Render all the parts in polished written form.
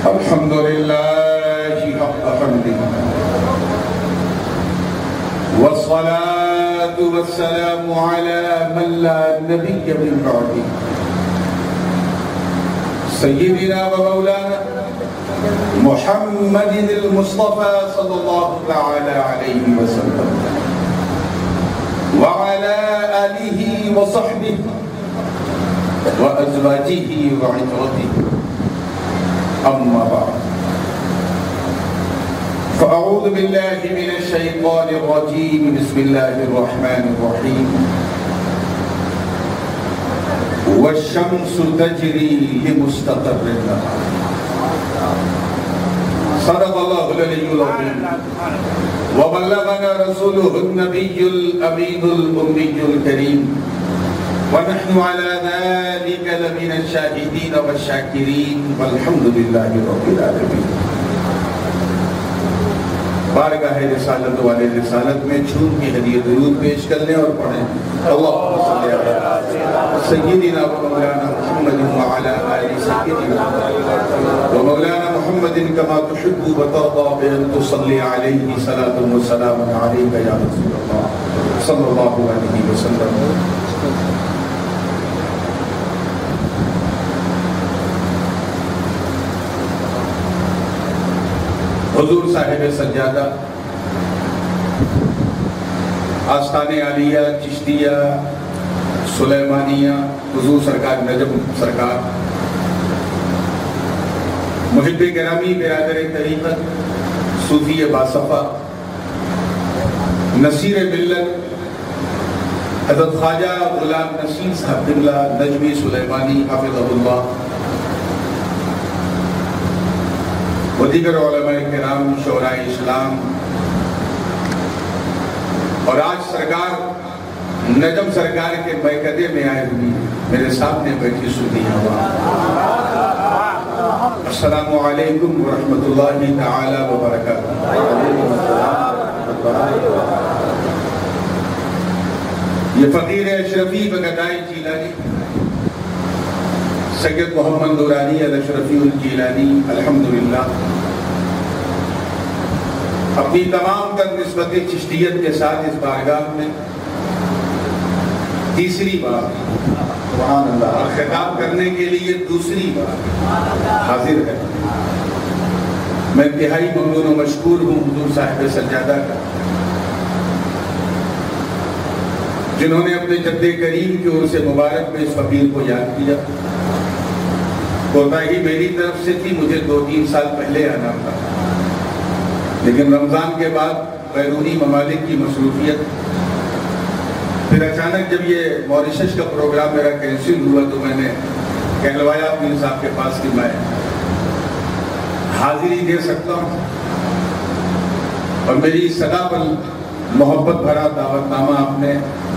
الحمد لله حق حمده والصلاة والسلام على من لا نبي من بعده سيدنا ومولانا محمد المصطفى صلى الله تعالى عليه وسلم وعلى آله وصحبه وأزواجه وعترته أما بعد فأعوذ بالله من الشيطان الرجيم بسم الله الرحمن الرحيم والشمس تجري لمستقر لها صدق الله العلي العظيم وبلغنا رسوله النبي الأمين الأمي الكريم ونحن على ذلك لمن الشاهدين والشاكرين والحمد لله رب العالمين. بارگاہ رسالت والے رسالت میں جھوم کی ہدیہ درود پیش کرنے اور پڑھیں اللہم صلی علی سیدنا و مولانا محمد وعلی آل سیدنا و مولانا محمد کما تحب و ترضى بأن تصلی علیہ صلاة و سلام علیک یا رسول اللہ صلی اللہ علیہ وسلم. حضور صاحب سجادہ آستان عالیہ چشتیہ سلیمانیہ حضور سرکار نجم سرکار محب گرامی برادر طریقت صوفی باصفہ نصیر ملت حضرت خواجہ غلام نصیر صاحب قبلہ نجمی سلیمانی حافظہ اللہ و دیگر علماء کرام شعراء اسلام اور آج سرکار نجم سرکار کے بیعقدے میں آئے ہوئی میرے سامنے بیٹھی سنی ہوا. السلام علیکم ورحمۃ اللہ تعالی وبرکاتہ. یہ فقیر اشرفی بغدائی جیلانی سید محمد نورانی الاشرفی الجیلانی الحمدللہ اپنی تمام تر نسبت چشتیت کے ساتھ اس بارگاہ میں تیسری بار اور خطاب کرنے کے لیے دوسری بار حاضر ہے. میں انتہائی ممنون و مشکور ہوں حضور صاحب سجادہ کا جنہوں نے اپنے جد کریم کی عرص مبارک میں اس فقیر کو یاد کیا. کوتاہی میری طرف سے تھی, مجھے 2-3 سال پہلے آنا تھا لیکن رمضان کے بعد بیرونی ممالک کی مصروفیت پھر اچانک جب یہ موریشس کا پروگرام میرا کینسل ہوا تو میں نے کہلوایا پیر صاحب کے پاس کہ میں حاضری دے سکتا ہوں اور میری صدا پر محبت بھرا دعوت نامہ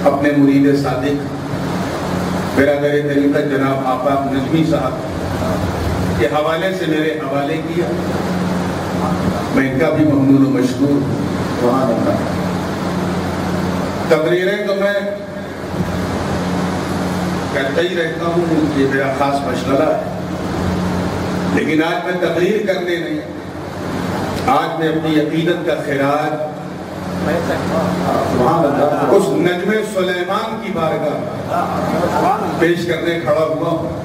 اپنے مرید صادق برادر طریقت جناب آقا نجمی صاحب کے حوالے سے میرے حوالے کیا. میں ان کا بھی ممنون و مشکور وہاں رہا. تقریریں تو میں کرتا ہی رہتا ہوں, یہ میرا خاص مشغلہ ہے, لیکن آج میں تقریر کرنے نہیں, آج میں اپنی عقیدت کا خراج اس نجم سلیمان کی بارگاہ پیش کرنے کھڑا ہوا ہوں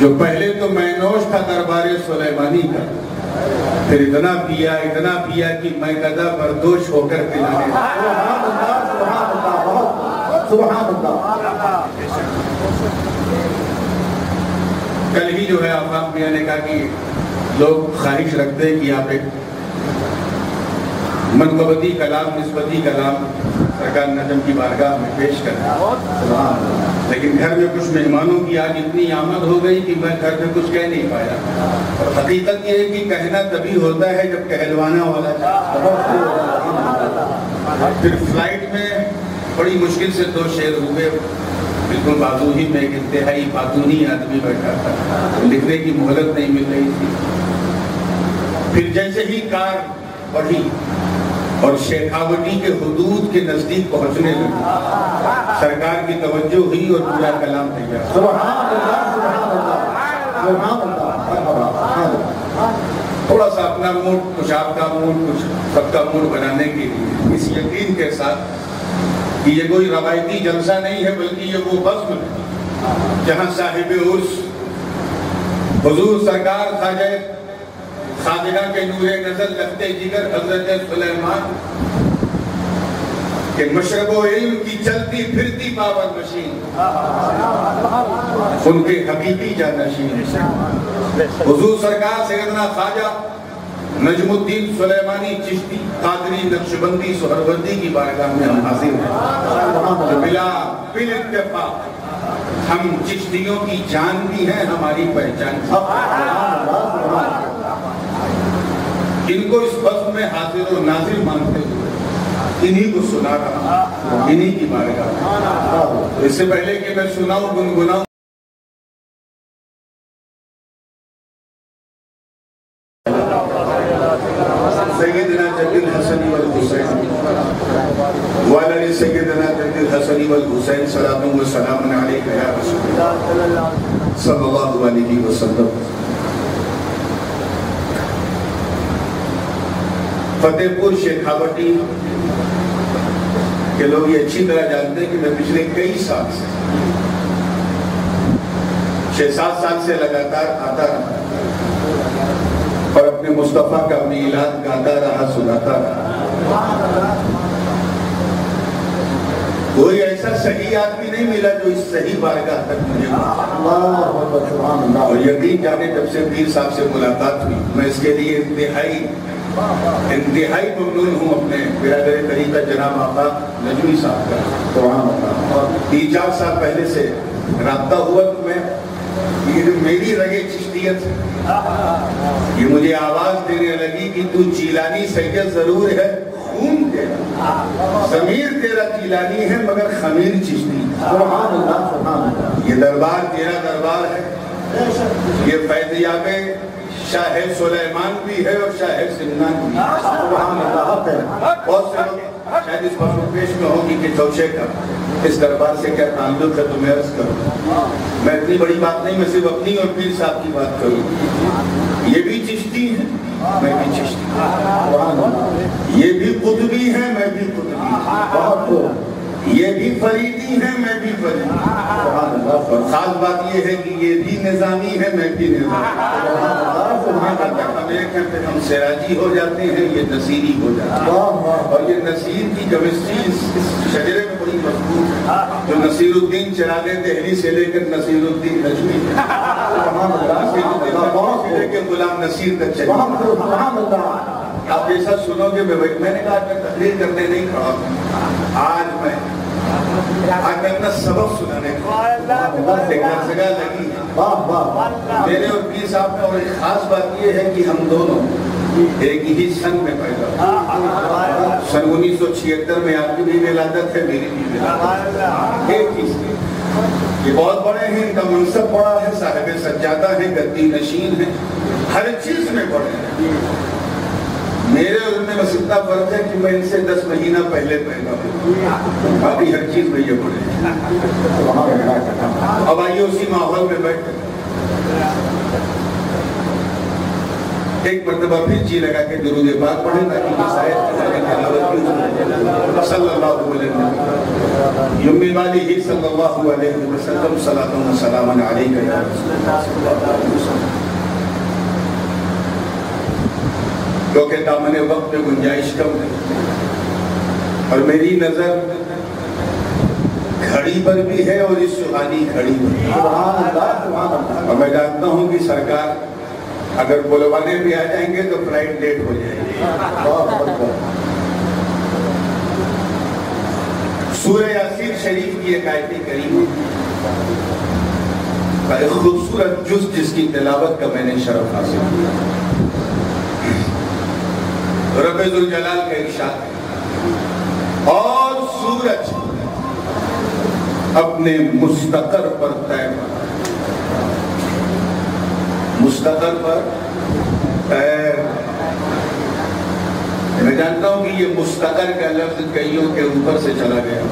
جو پہلے تو مینوش تھا دربار سلیمانی کا, پھر اتنا پیا کہ میں گدا بردوش ہو کر پلانے. کل ہی جو ہے آفاق میاں نے کہا کہ لوگ خواہش رکھتے ہیں کہ آپ ایک منقبتی کلام نسبتی کلام سرکار نجم کی بارگاہ میں پیش کریں, لیکن گھر میں کچھ مہمانوں کی آج اتنی آمد ہو گئی کہ میں گھر میں کچھ کہہ نہیں پایا. اور حقیقت یہ ہے کہ کہنا تبھی ہوتا ہے جب کہلوانا والا پھر فلائٹ میں بڑی مشکل سے 2 شعر ہوئے, بالکل بازو ہی میں ایک انتہائی باتونی آدمی بیٹھا تھا, لکھنے کی مہلت نہیں مل رہی تھی. پھر جیسے ہی کار بڑھی اور شیخاوٹی کے حدود کے نزدیک پہنچنے لگی, سرکار کی توجہ ہوئی اور پورا کلام تیار. سبحان اللہ, سبحان اللہ, سبحان اللہ. اپنا موڈ، کچھ آپ کا موڈ، کچھ سب کا موڈ بنانے کے لیے، اس یقین کے ساتھ کہ یہ کوئی روایتی جلسہ نہیں ہے بلکہ یہ وہ بزم ہے جہاں صاحب عرس حضور سرکار خواجہ خواجہ کے نور نظر لگتے جگر حضرت سلیمان کہ مشرب و علم کی چلتی پھرتی پاور مشین، ان کے حقیقی جانشین حضور سرکار سیدنا خواجہ نجم الدین سلیمانی چشتی قادری نقشبندی سہروردی کی بارگاہ میں ہم حاضر ہیں۔ بلا اتفاق ہم چشتیوں کی جان بھی ہیں، ہماری پہچان بھی۔ ان کو اس بزم میں حاضر و ناظر مانتے ہوئے انہی کو سنا رہا، انہی کی بارگاہ۔ اس سے پہلے کہ میں سناؤں گنگناؤں، سیدنا جد الحسن والحسین وعلی سیدنا جد الحسن والحسین صلاۃ و سلام علیک یا رسول اللہ صلی اللہ علیہ وسلم۔ فتح پور شیخاوٹی کہ لوگ یہ اچھی طرح جانتے ہیں کہ میں پچھلے کئی سال سے 6-7 سال سے لگاتار آتا رہا اور اپنے مصطفیٰ کا میلاد گاتا رہا، سناتا رہا۔ کوئی ایسا صحیح آدمی نہیں ملا جو اس صحیح بارگاہ تک مجھے پہنچا، اور یقین جانے جب سے پیر صاحب سے ملاقات ہوئی میں اس کے لیے انتہائی ممنون ہوں اپنے برادر طریقہ جناب آقا نجمی صاحب کا۔ 3-4 سال پہلے سے رابطہ ہوا تو میں میری رگے چشتیت یہ مجھے آواز دینے لگی کہ تو جیلانی سید ضرور ہے، خون تیرا ضمیر تیرا جیلانی ہے مگر خمیر چشتی۔ یہ دربار تیرا دربار ہے، یہ فیضیاب شاہ سلیمان بھی ہے اور شاہ سمنان بھی ہے۔ بہت سے لوگ شاید اس پر پیش میں ہوگی کہ چوچے کا اس دربار سے کیا تعلق ہے تو میں عرض کروں، میں اتنی بڑی بات نہیں، میں صرف اپنی اور پیر صاحب کی بات کروں۔ یہ بھی چشتی ہے، میں بھی چشتی ہوں، یہ بھی قطبی ہے، میں بھی قطبی ہوں، یہ بھی فریدی ہے، میں بھی فریدی ہوں، اور خاص بات یہ ہے کہ یہ بھی نظامی ہے، میں بھی نظامی ہم ایک ہیں پھر ہم سراجی ہو جاتے ہیں، یہ نصیری ہو جاتے ہیں، اور یہ نصیر کی کیمسٹری اس شجرے میں بڑی مضبوط ہے، جو نصیر الدین چراغ دہلی سے لے کر نصیر الدین نجمی سے لے کے غلام نصیر تک چلی۔ آپ جیسا سنو گے میں نے کہا میں تقریر کرنے نہیں کھڑا ہوں، آج میں اپنا سبق سنانے ایک جگہ لگی میرے اور پیر صاحب کا، اور ایک خاص بات یہ ہے کہ ہم دونوں ایک ہی سن میں پیدا ہوئے، سن 1976 میں آپ کی بھی ولادت ہے، میری بھی ولادت، ایک ہی سن۔ یہ بہت بڑے ہیں، ان کا منصب بڑا ہے، صاحب سجادہ ہیں، گدی نشین ہیں، ہر چیز میں بڑے ہیں۔ میرے اور ان میں بس اتنا فرق ہے کہ میں ان سے 10 مہینہ پہلے پیدا ہوں، باقی ہر چیز میں یہ بڑے ہیں۔ اب آئیے اسی ماحول میں بیٹھے ایک مرتبہ پھر جی لگا کے درود پاک پڑھیں تاکہ یہ صلی اللہ علیہ وسلم یمی والی ہی صلی اللہ علیہ وسلم صلاۃ و سلام علیک یا رسول اللہ صلی اللہ علیہ وسلم۔ کیونکہ دامن وقت میں گنجائش کم ہے اور میری نظر گھڑی پر بھی ہے اور اس سہانی گھڑی پر، اور میں جانتا ہوں کہ سرکار اگر بلوانے بھی آ جائیں گے تو فلائٹ لیٹ ہو جائے گی۔ سورہ یاسین شریف کی ایک آیت کریمہ ایک خوبصورت جز جس کی تلاوت کا میں نے شرف حاصل کیا۔ رب ذوالجلال کا ارشاد ہے، اور سورج اپنے مستقر پر طے مستقر پر طے۔ میں جانتا ہوں کہ یہ مستقر کا لفظ کئیوں کے اوپر سے چلا گیا،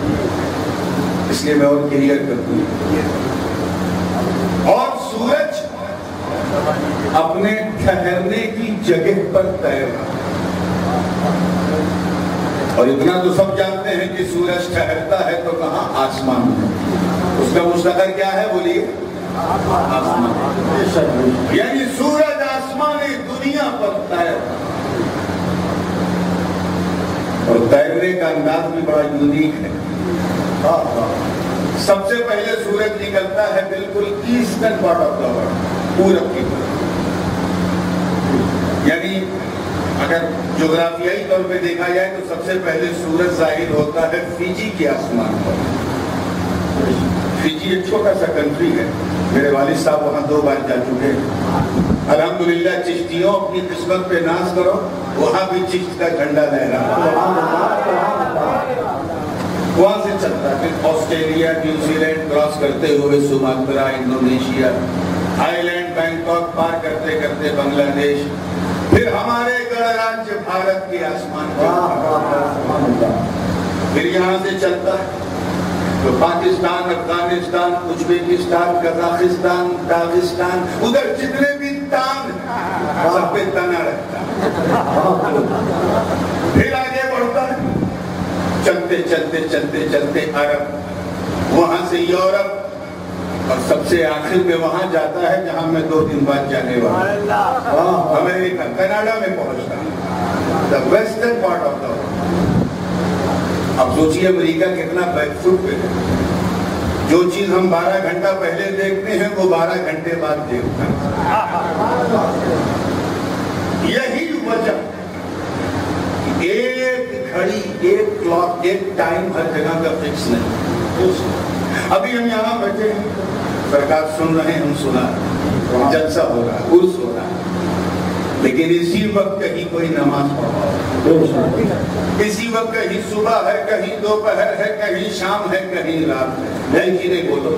اس لیے میں اور کلیئر کر دوں۔ اور سورج اپنے ٹھہرنے کی جگہ پر تیرنا. اور اتنا تو سب جانتے ہیں کہ سورج ٹھہرتا ہے تو کہاں؟ آسمان میں. اس کا مستقر کیا ہے بولیے؟ آسمان. یعنی سورج آسمانی دنیا پر تیرتا. اور تیرنے کا انداز بھی بڑا یونیک ہے. سب سے پہلے سورج نکلتا ہے بالکل eastern part of the world, پورب کی طرف. یعنی اگر جغرافیائی طور پہ دیکھا جائے تو سب سے پہلے سورج ظاہر ہوتا ہے فیجی کے آسمان پر. فیجی ایک چھوٹا سا کنٹری ہے، میرے والد صاحب وہاں 2 بار جا چکے ہیں. الحمدللہ چشتیوں اپنی قسمت پہ ناز کرو، وہاں بھی چشت کا جھنڈا لہرا وہاں سے چلتا ہے. پھر آسٹریلیا، نیوزی لینڈ کراس کرتے ہوئے Sumatra, Indonesia, Thailand, Bangkok پار کرتے کرتے بنگلہ دیش، پھر ہمارے گڑراجیہ بھارت کے آسمان پر. پھر یہاں سے چلتا ہے تو پاکستان، افغانستان، ازبیکستان، قزاقستان، داغستان، ادھر جتنے بھی تان سب پہ تنا رہتا ہے. پھر آگے بڑھتا ہے، چلتے چلتے چلتے چلتے عرب، وہاں سے یورپ، اور سب سے آخر میں وہاں جاتا ہے جہاں میں 2 دن بعد جانے والا ہوں، امریکہ، کینیڈا میں پہنچتا ہے. The western part of the world. اب سوچیے امریکہ کتنا بیک فٹ پہ ہے. جو چیز ہم 12 گھنٹہ پہلے دیکھتے ہیں وہ 12 گھنٹے بعد دیکھتے ہیں. یہی وجہ، ایک گھڑی، ایک کلاک، ایک ٹائم ہر جگہ کا فکس نہیں. ابھی ہم یہاں بیٹھے ہیں، سرکار سن رہے ہیں، ہم سنا رہے ہیں، جلسہ ہو رہا ہے، عرس ہو رہا ہے، لیکن اسی وقت کہیں کوئی نماز پڑھ رہا ہے، اسی وقت کہیں صبح ہے، کہیں دوپہر ہے، کہیں شام ہے، کہیں رات ہے. نہیں بولو.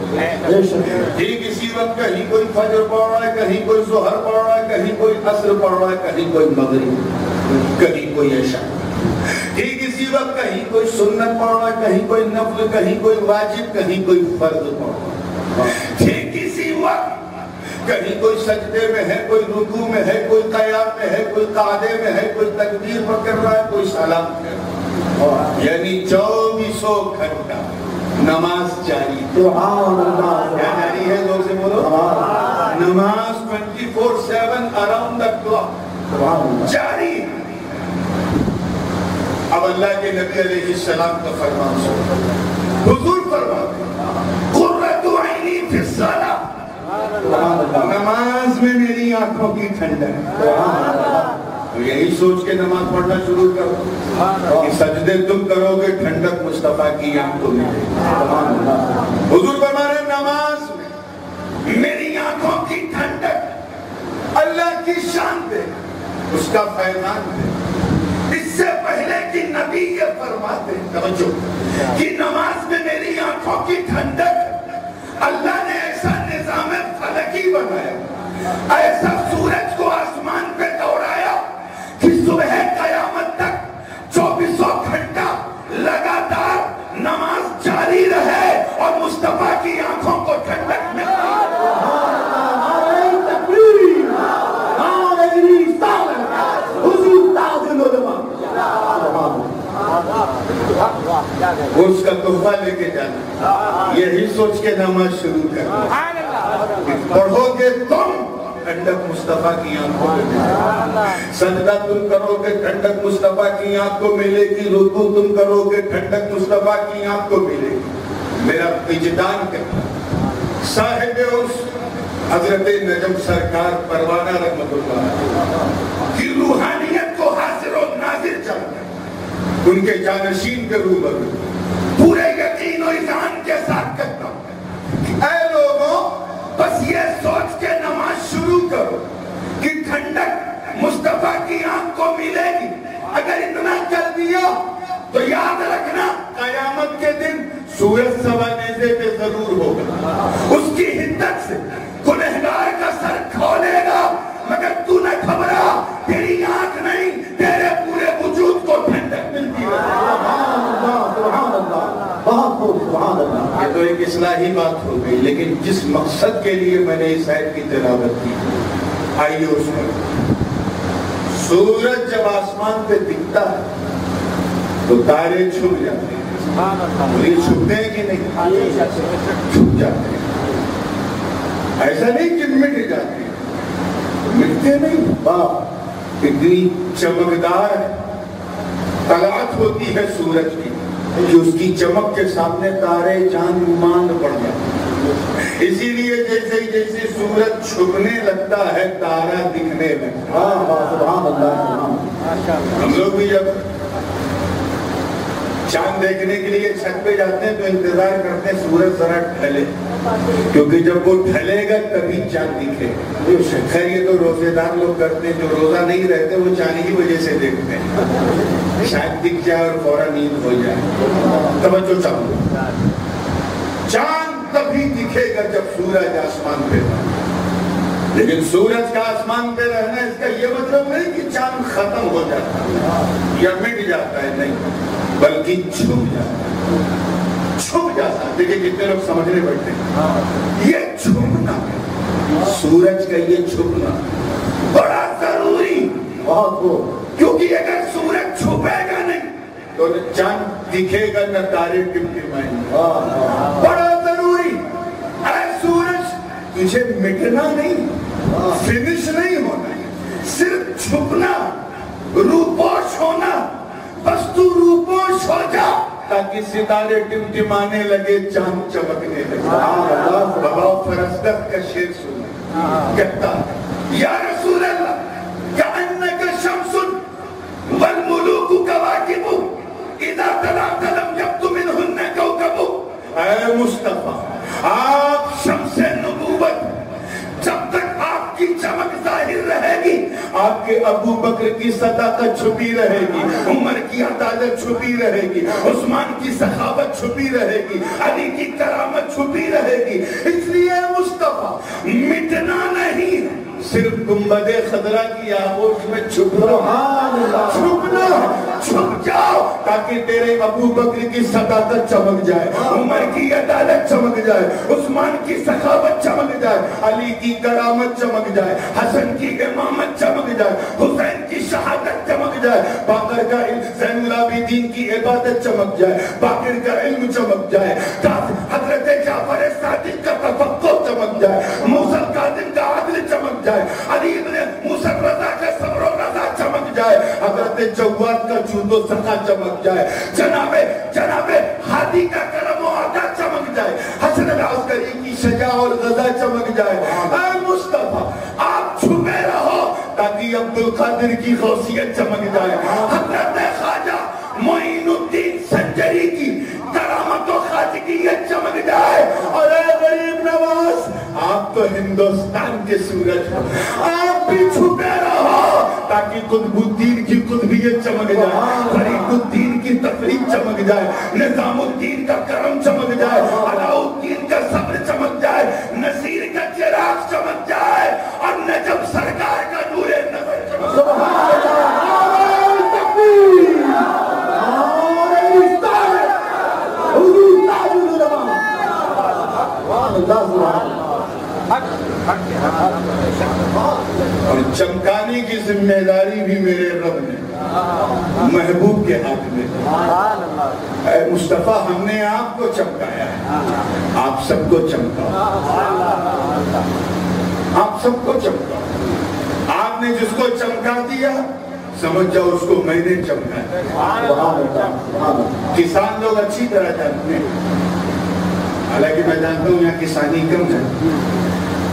ٹھیک اسی وقت کہیں کوئی فجر پڑھ رہا ہے، کہیں کوئی ظہر پڑھ رہا ہے، کہیں کوئی عصر پڑھ رہا ہے، کہیں کوئی مغرب، کہیں کوئی عشاء. ٹھیک اسی وقت کہیں کوئی سنت پڑھ رہا ہے، کہیں کوئی نفل، کہیں کوئی واجب، کہیں کوئی فرض پڑھ رہا ہے. ٹھیک اسی وقت کہیں کوئی سجدے میں ہے، کوئی رکوع میں ہے، کوئی قیام میں ہے، کوئی قعدے میں ہے، کوئی تکبیر پکڑ رہا ہے، کوئی سلام کر رہا ہے. یعنی 24 گھنٹہ نماز جاری. کیا جاری ہے؟ زور سے بولو. نماز 24/7 اراؤنڈ دا کلاک جاری. اب اللہ کے نبی علیہ السلام کا فرمان سنو. حضور فرماتے ہیں قرۃ عینی فی الصلاۃ، نماز میں میری آنکھوں کی ٹھنڈک. تو یہی سوچ کے نماز پڑھنا شروع کرو کہ سجدے تم کرو گے، ٹھنڈک مصطفیٰ کی آنکھوں میں. حضور فرما رہے ہیں نماز میں میری آنکھوں کی ٹھنڈک، اللہ کی شان دے، اس کا فیضان دے. اس سے پہلے کہ نبی یہ فرماتے توجہ کہ نماز میں میری آنکھوں کی ٹھنڈک، اللہ نے ایسا نظام فلکی بنایا، ایسا سورج کو آسمان پہ دوڑایا کہ صبح قیامت تک 24 گھنٹہ لگاتار نماز جاری رہے اور مصطفیٰ کی آنکھوں کو ٹھنڈک ملے. اس کا تحفہ لے کے جانا، یہی سوچ کے نماز شروع کرنا. پڑھو گے تم، ٹھنڈک مصطفیٰ کی آنکھوں میں ملے گی. سجدہ تم کرو گے، ٹھنڈک مصطفیٰ کی آنکھ کو ملے گی. رکوع تم کرو گے، ٹھنڈک مصطفیٰ کی آنکھ کو ملے گی. میرا وجدان کہتا ہے صاحب اس حضرت نجم سرکار پروانہ رحمت اللہ کی روحانیت کو حاضر و ناظر جانتا ہے، ان کے جانشین کے روبرو پورے یقین و اذعان کے ساتھ کہتا ہوں اے لوگوں، بس یہ سوچ کے نماز شروع کرو کہ ٹھنڈک مصطفیٰ کی آنکھ کو ملے گی. اگر اتنا کر دیا تو یاد رکھنا قیامت کے دن سورج سوا نیزے پہ ضرور ہوگا. اس کی حدت سے گنہگار کا سر کھولے گا، مگر تو نہ گھبرا، تیری آنکھ نہیں تیرے پورے وجود کو ٹھنڈک ملتی ہے. یہ تو ایک اصلاحی بات ہو گئی، لیکن جس مقصد کے لیے میں نے اس آیت کی تلاوت کی آئیے اس پر سورج جب آسمان پہ دکھتا ہے تو تارے چھپ جاتے ہیں. یہ چھپتے ہیں کہ نہیں؟ چھپ جاتے ہیں. ایسا نہیں کہ مٹ جاتے ہیں, مٹتے نہیں. واہ اتنی چمکدار طلعت ہوتی ہے سورج کی کہ اس کی چمک کے سامنے تارے چاند ماند پڑ جاتے ہیں. اسی لیے جیسے جیسے سورج چھپنے لگتا ہے تارا دکھنے لگتا ہے. ہم لوگ بھی جب چاند دیکھنے کے لیے چھت پہ جاتے ہیں تو انتظار کرتے ہیں سورج ذرا ڈھلے, کیونکہ جب وہ ڈھلے گا تبھی چاند دکھے. خیر یہ تو روزے دار لوگ کرتے ہیں, جو روزہ نہیں رہتے وہ چاند کی وجہ سے دیکھتے ہیں, شاید دکھ جائے اور فوراً نیند ہو جائے. توجہ چاہوں, چاند تبھی دکھے گا جب سورج آسمان پہ رہے. لیکن سورج کا آسمان پہ رہنا اس کا یہ مطلب نہیں کہ چاند ختم ہو جاتا ہے یا مٹ جاتا ہے, نہیں, بلکہ چھپ جاتا ہے. چھپ جاتا ہے. دیکھیں کتنے لوگ سمجھنے بیٹھتے ہیں یہ چھپنا ہے, سورج کا یہ چھپنا بڑا ضروری, کیونکہ اگر سورج چھپے گا نہیں تو نہ چاند دکھے گا نہ تارے ٹمٹمائیں گے. بڑا ضروری. اے سورج تجھے مٹنا نہیں, فنش نہیں ہونا, صرف چھپنا, روپوش ہونا. بس تو روپوش ہو جا تاکہ ستارے ٹمٹمانے لگے, چاند چمکنے لگے. بابا فرزدق کا شعر سنا, کہتا یا رسول اللہ کأنک شمس والملوک کواکب اذا طلعت لم یبد منہن کوکب. اے مصطفیٰ آپ شمس نبوت, جب تک آپ کی چمک ظاہر رہے گی آپ کے ابو بکر کی صداقت چھپی رہے گی, عمر کی عدالت چھپی رہے گی, عثمان کی سخاوت چھپی رہے گی, علی کی کرامت چھپی رہے گی. اس لیے مصطفیٰ مٹنا نہیں, صرف گنبد خضرا کی آغوش میں چھپنا. چھپ جاؤ تاکہ تیرے ابو بکر کی صداقت چمک جائے, عمر کی عدالت چمک جائے, عثمان کی سخاوت چمک جائے, علی کی کرامت چمک جائے, حسن کی امامت چمک جائے, حسین کی شہادت چمک جائے, باقر کا علم, زین العابدین کی عبادت چمک جائے, باقر کا علم چمک جائے, حضرت جعفر صادق کا تفقہ چمک جائے, موسیٰ الکاظم کا عدل چمک جائے, علی ابن موسیٰ الرضا کا صبر و رضا چمک جائے, حضرت جواد کا جود و سخا چمک جائے, جناب ہادی کا کرم و عطا چمک جائے, حسن العسکری کی شجاع اور غزہ چمک جائے. اے مصطفیٰ آپ چھپے رہو تاکہ عبدالقادر کی غوثیت چمک جائے, حضرت خواجہ معین الدین سنجری کی کرامت و خواجگیت چمک جائے. اور اے غریب نواز آپ تو ہندوستان کے سورج ہو, آپ بھی چھپے رہو تاکہ قطب الدین کی قطبیت چمک جائے, فرید الدین کی تفریح چمک جائے, نظام الدین کا کرم چمک جائے, علاء الدین کا صبر چمک جائے, نصیر کا چراغ چمک جائے, اور نجم سرکار کا نور نظر چمک جائے. اور چمکانے کی ذمہ داری بھی میرے رب نے, محبوب کے ہاتھ میں. اے مصطفیٰ ہم نے آپ کو چمکایا ہے, آپ سب کو چمکاؤ, آپ سب کو چمکاؤ. آپ نے جس کو چمکا دیا سمجھ جاؤ اس کو میں نے چمکایا. کسان لوگ اچھی طرح جانتے ہیں, حالانکہ میں جانتا ہوں یہاں کسانی کم ہے,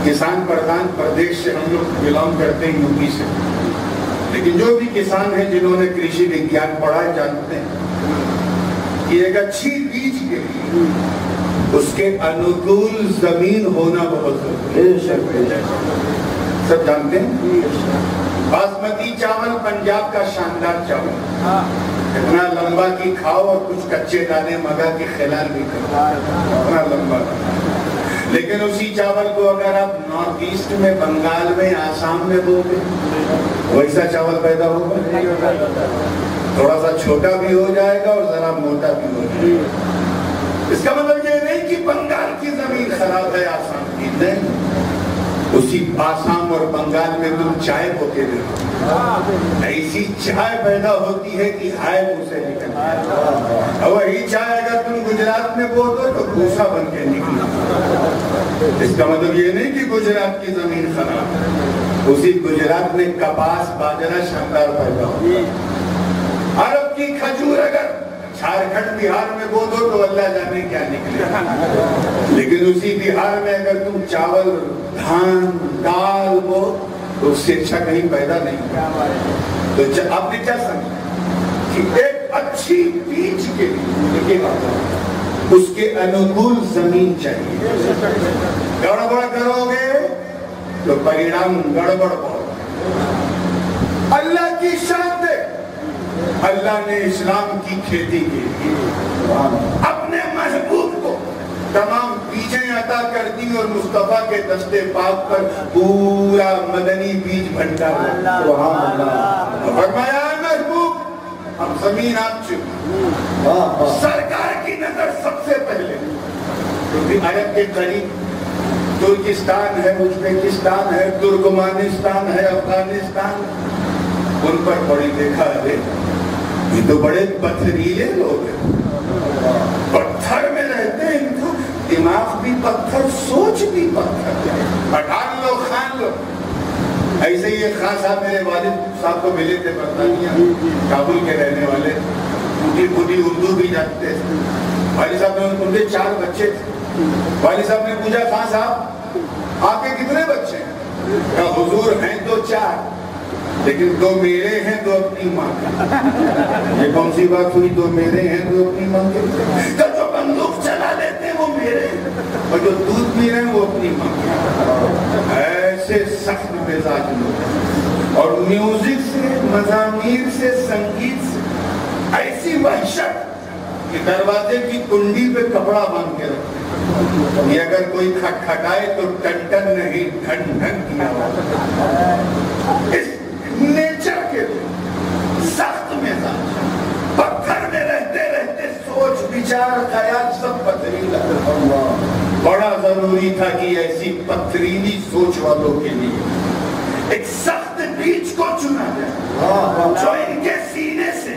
کسان پردھان پردیش سے ہم لوگ بلانگ کرتے ہیں, یو پی سے, لیکن جو بھی کسان ہیں جنہوں نے کرشی وگیان پڑھا جانتے ہیں کہ ایک اچھی بیج کے لیے اس کے انوکول زمین ہونا بہت ضروری ہے. سب جانتے ہیں باسمتی چاول پنجاب کا شاندار چاول, اتنا لمبا کی کھاؤ اور کچھ کچے دانے مگا کے خلال بھی کرو, اتنا لمبا. لیکن اسی چاول کو اگر آپ نارتھ ایسٹ میں, بنگال میں, آسام میں بو گے ویسا چاول پیدا ہوگا, تھوڑا سا چھوٹا بھی ہو جائے گا اور ذرا موٹا بھی ہو جائے گا. اس کا مطلب یہ نہیں کہ بنگال کی زمین خراب ہے, آسام کی نہیں, اسی آسام اور بنگال میں تم چائے بوتے رہو، ایسی چائے پیدا ہوتی ہے کہ ہائے اسے نکلتی ہے، اور وہی چائے اگر تم گجرات میں بو دو تو بھوسا بن کے نکلتی۔ اس کا مطلب یہ نہیں کہ گجرات کی زمین خراب ہے، اسی گجرات میں کپاس باجرہ شاندار پیدا ہوتا ہے۔ عرب کی کھجور اگر جھارکھنڈ بہار میں بو دو تو اللہ جانے کیا نکلے، لیکن اسی بہار میں اگر تم چاول دھان دال بو تو اس سے اچھا کہیں پیدا نہیں۔ تو آپ نے کیا سمجھا کہ ایک اچھی بیج کے لیے اس کے انوکول زمین چاہیے، گڑبڑ کرو گے تو پریڑام گڑبڑ ہوگا۔ اللہ کی شان دے، اللہ نے اسلام کی کھیتی کی، اپنے محبوب کو تمام بیجیں عطا کر دی اور مصطفیٰ کے دستے پاک پر پورا مدنی بیج بھنڈار فرمایا محبوب ہم زمین آپ چکے، سرکار کی نظر سب سے پہلے کیونکہ عرب کے قریب ترکستان ہے، ازبکستان ہے، ترکمانستان ہے، افغانستان، ان پر بڑی دیکھا ہے یہ تو بڑے پتھریلے لوگ ہیں، پتھر میں رہتے ہیں، ان کو دماغ بھی پتھر، سوچ بھی پتھر، پٹھان لو خان لو۔ ایسے ہی ایک خان صاحب میرے والد صاحب کو ملے تھے، برطانیہ کابل کے رہنے والے، ان کی خود ہی اردو بھی جانتے تھے۔ والد صاحب نے ان کے 4 بچے تھے، والد صاحب نے پوچھا خان صاحب آپ کے کتنے بچے ہیں؟ کہا حضور ہیں تو 4 لیکن 2 میرے ہیں 2 اپنی ماں کے۔ یہ کون سی بات ہوئی 2 میرے ہیں 2 اپنی ماں کے؟ کہ جو بندوق چلا لیتے ہیں وہ میرے ہیں اور جو دودھ پی رہے ہیں وہ اپنی ماں کے۔ ایسے سخت مزاج لوگ، اور میوزک سے، مزامیر سے، سنگیت سے ایسی وحشت کہ دروازے کی کنڈی پہ کپڑا باندھ کے رکھتے، یہ اگر کوئی کھٹکھٹائے تو ٹن ٹن نہیں ڈھن ڈھن کیا ہوا۔ اس نیچر کے لیے سخت مزاج، پتھر میں رہتے رہتے سوچ بچار خیال سب پتھریلا، بڑا ضروری تھا کہ ایسی پتھریلی سوچ والوں کے لیے ایک سخت بیج کو چنا جائے جو ان کے سینے سے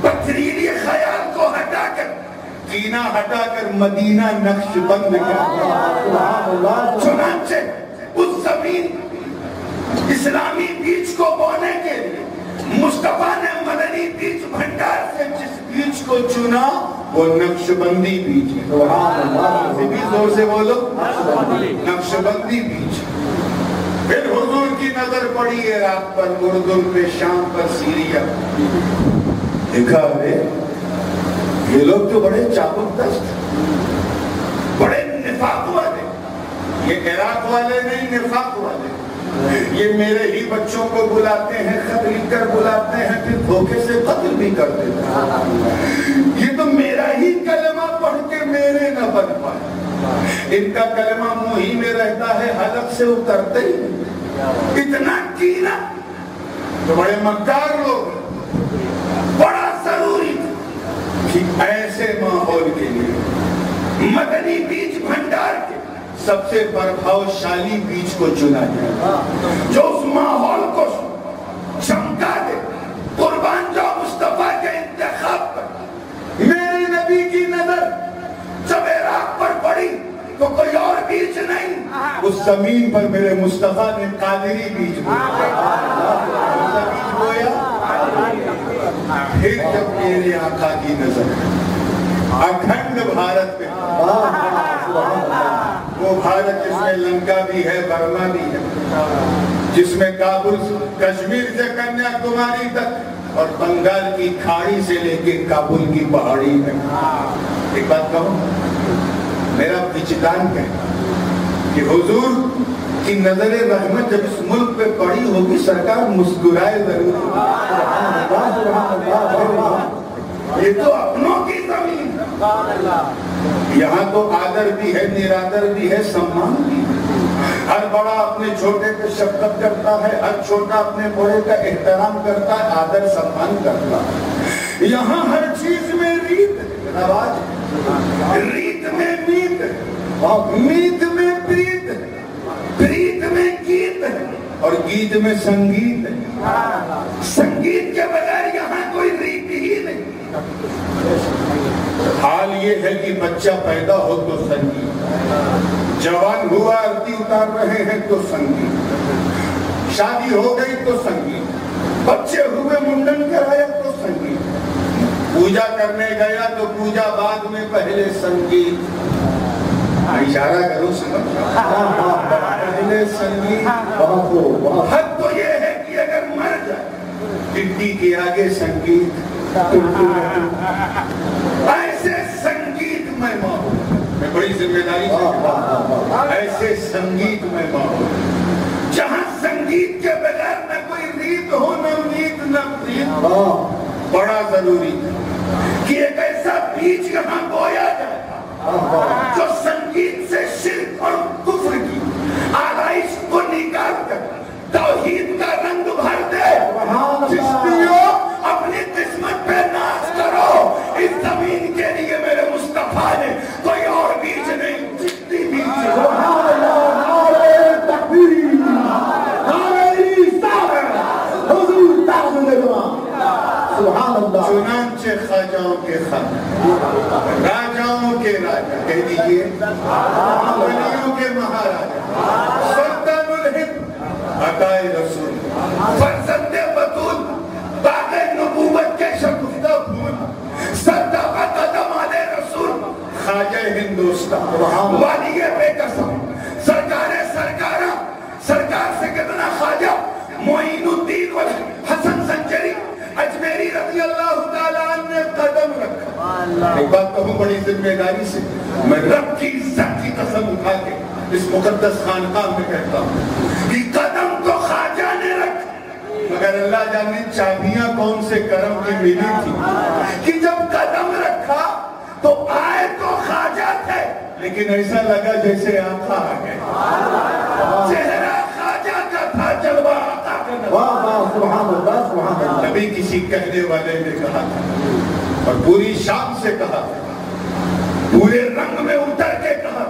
پتھریلی خیال کو ہٹا کر، کینہ ہٹا کر مدینہ نقش بند کر۔ چنانچہ اس زمین اسلامی بیج کو بونے کے لیے مصطفیٰ نے مدنی بیج بھنڈار سے جس بیج کو چنا وہ نقش بندی بیج ہے۔ بھی زور سے بولو، نقش بندی بیج۔ پھر حضور کی نظر پڑی عراق پر، اردن پہ، شام پر، سیریا۔ دیکھا ہے یہ لوگ تو بڑے چابک دست، بڑے نفاق والے، یہ عراق والے نہیں نفاق والے، یہ میرے ہی بچوں کو بلاتے ہیں، خط لکھ کر بلاتے ہیں، پھر دھوکے سے قتل بھی کر دیتے ہیں۔ یہ تو میرا ہی کلمہ پڑھ کے میرے نہ بن پائے، ان کا کلمہ منہ ہی میں رہتا ہے، حلق سے اترتے ہی نہیں۔ اتنا کینہ، تو بڑے مکار لوگ، بڑا ضروری کہ ایسے ماحول کے لیے مدنی بیج بھنڈار کے سب سے پربھاوشالی بیج کو چنا جائے جو اس ماحول کو چمکا دے۔ قربان جاؤ مصطفیٰ کے انتخاب پر۔ میرے نبی کی نظر جب عراق پر پڑی تو کوئی اور بیج نہیں، اس زمین پر میرے مصطفیٰ نے قادری بیج بویا۔ پھر جب میرے آقا کی نظر اکھنڈ بھارت پہ، وہ بھارت جس میں لنکا بھی ہے، برما بھی ہے، جس میں کابل کشمیر سے کنیا کماری تک اور بنگال کی کھاڑی سے لے کے کابل کی پہاڑی ہے۔ ایک بات کہوں، میرا وجدان کہتا کہ حضور کی نظر رحمت جب اس ملک پہ پڑی ہوگی سرکار مسکرائے ضرور۔ یہ تو اپنوں کی زمین، یہاں تو آدر بھی ہے، نرادر بھی ہے، سمان بھی ہے۔ ہر بڑا اپنے چھوٹے پہ شفقت کرتا ہے، ہر چھوٹا اپنے بڑے کا احترام کرتا ہے، آدر سمان کرتا ہے۔ یہاں ہر چیز میں ریت رواج، ریت میں میت، میت میں پریت، پریت ہے اور گیت میں سنگیت ہے. سنگیت کے بغیر یہاں کوئی ریت ہی نہیں. حال یہ ہے کہ بچہ پیدا ہو تو سنگیت, جوان ہوا عرضی اتار رہے ہیں تو سنگیت, شادی ہو گئی تو سنگیت, بچے ہوئے منڈن کرایا تو سنگیت, پوجا کرنے گیا تو پوجا بعد میں پہلے سنگیت. اشارہ کرو سمجھ, پہلے سنگیت. حد تو یہ ہے کہ اگر مر جائے ٹٹی کے آگے سنگیت, ایسے سنگیت میں ماحول, میں بڑی ذمہ داری سے, ایسے سنگیت میں ماحول جہاں سنگیت کے بغیر نہ کوئی ریت ہو, نہ امید نہ پریت. بڑا ضروری ہے کہ ایک ایسا بیج یہاں بویا جائے جو سنگیت سے شرک اور کفر کی آرائش کو نکال کر توحید کا رنگ بھر دے. چشتیوں اپنی قسمت پہ ناز کرو, اس زمین کے لیے میرے مصطفیٰ نے کوئی اور بیج نہیں, چشتی بیج. سبحان اللہ, نعرہ تکبیر, نعرہ رسالت, حضور تعظیم جوان. سبحان اللہ. چنانچہ خواجاؤں کے خواجہ, راجاؤں کے راجا, کہہ دیجئے ولیوں کے مہاراجا, سلطان الہند عطائے رسول, فرزند بطول, باغ نبوت کے شگفتہ پھول, صدقہ قدم آلِ رسول, خواجہ ہندوستان, والی بے قسم, سرکار سرکارہ, سرکار سے کتنا خواجہ معین الدین حسن سنجری اجمیری رضی اللہ تعالیٰ عنہ نے قدم رکھا. ایک بات کہوں بڑی ذمہ داری سے, میں رب کی عزت کی قسم اٹھا کے اس مقدس خانقاہ میں کہتا ہوں کہ قدم تو خواجہ نے رکھا, مگر اللہ جانے چابیاں کون سے کرم کی ملی تھی کہ جب قدم رکھا تو آئے تو خواجہ تھے, لیکن ایسا لگا جیسے آقا آ گئے. چہرہ خواجہ کا تھا, جلوہ آقا کا تھا. سبحان اللہ, سبحان اللہ. نبی کسی کہنے والے نے کہا تھا اور پوری شان سے کہا تھا, پورے رنگ میں اتر کے کہا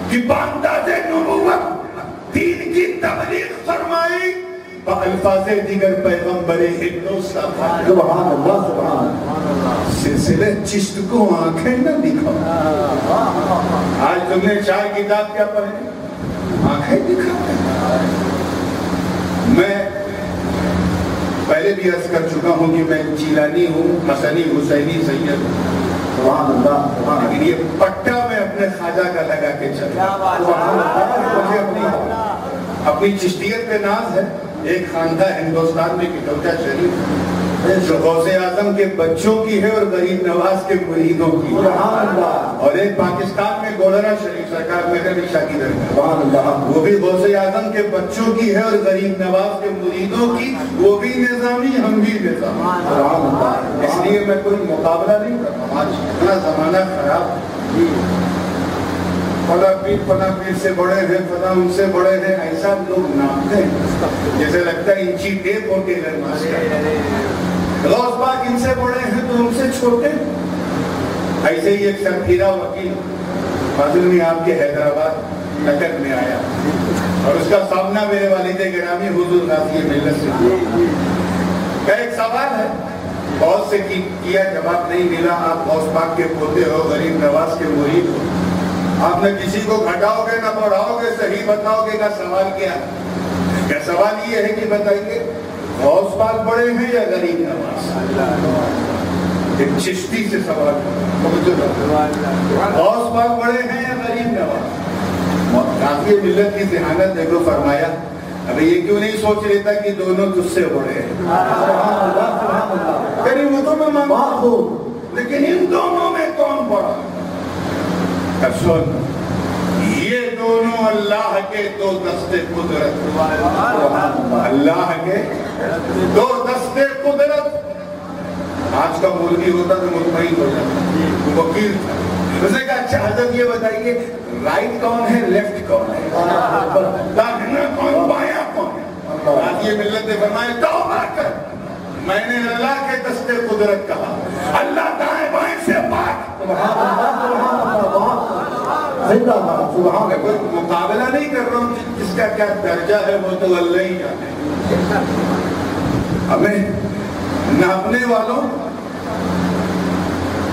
کہ بانداز نبوت دین کی تبلیغ فرمائی الفاظ دیگر پیغمبر ہندوستان. سبحان اللہ, سبحان اللہ. سلسلہ چشت کو آنکھیں نہ دکھاؤ. آج تم نے چار کتاب کیا پڑھے, آنکھیں دکھاؤ. میں پہلے بھی عرض کر چکا ہوں کہ میں جیلانی ہوں, حسنی, حسینی, سید ہوں. سبحان اللہ. لیکن یہ پٹا میں اپنے خواجہ کا لگا کے چلا. مجھے اپنی چشتیت پہ ناز ہے. ایک خاندان ہندوستان میں کٹوچہ شریف جو غوث اعظم کے بچوں کی ہے اور غریب نواز کے مریدوں کی, اور ایک پاکستان میں گولرا شریف سرکار مہر علی شاہ کی درگاہ, وہ بھی غوث اعظم کے بچوں کی ہے اور غریب نواز کے مریدوں کی, وہ بھی نظامی, ہم بھی نظامی. اس لیے میں کوئی مقابلہ نہیں کرتا. آج اتنا زمانہ خراب, فلاں پیر سے بڑے ہیں, فلاں ان سے بڑے ہیں, ایسا لوگ نامتے ہیں جیسے لگتا ہے انچی ٹیپ اور ٹیلر ماسٹر. غوث پاک ان سے بڑے ہیں تو ان سے چھوٹے. ایسے ہی ایک سرپھیرا وکیل فاضل میں آپ کے حیدرآباد نکر میں آیا اور اس کا سامنا میرے والد گرامی حضور غازی ملت سے کیا ایک سوال ہے, بہت سے کیا جواب نہیں ملا. آپ غوث پاک کے پوتے ہو, غریب نواز کے مرید ہو, آپ نے کسی کو گھٹاؤ گے نہ بڑھاؤ گے, صحیح بتاؤ گے. کا سوال کیا ہے؟ کیا سوال یہ ہے کہ بتائیے غوث پاک بڑے ہیں یا غریب نواز؟ ایک چشتی سے سوال, غوث پاک بڑے ہیں یا غریب نواز؟ غازی ملت کی ذہانت دیکھو, فرمایا ابھی یہ کیوں نہیں سوچ لیتا کہ دونوں تجھ سے بڑے ہیں. غریبوں میں مانگا لیکن ان دونوں میں کون بڑا؟ سن, یہ دونوں اللہ کے دو دستے قدرت, اللہ کے دو دستے قدرت. آج کا مولوی ہوتا تو مطمئن ہو جاتا, وکیل تھا. اس نے کہا اچھا حضرت یہ بتائیے رائٹ کون ہے, لیفٹ کون ہے, داہنا کون, بایاں کون ہے؟ غازی ملت نے فرمایا توبہ کر, میں نے اللہ کے دستے قدرت کہا. اللہ دائیں بائیں سے پاک, میں کوئی مقابلہ نہیں کر رہا ہوں جس کا کیا درجہ ہے وہ تو اللہ ہی جانے. ہمیں ناپنے والوں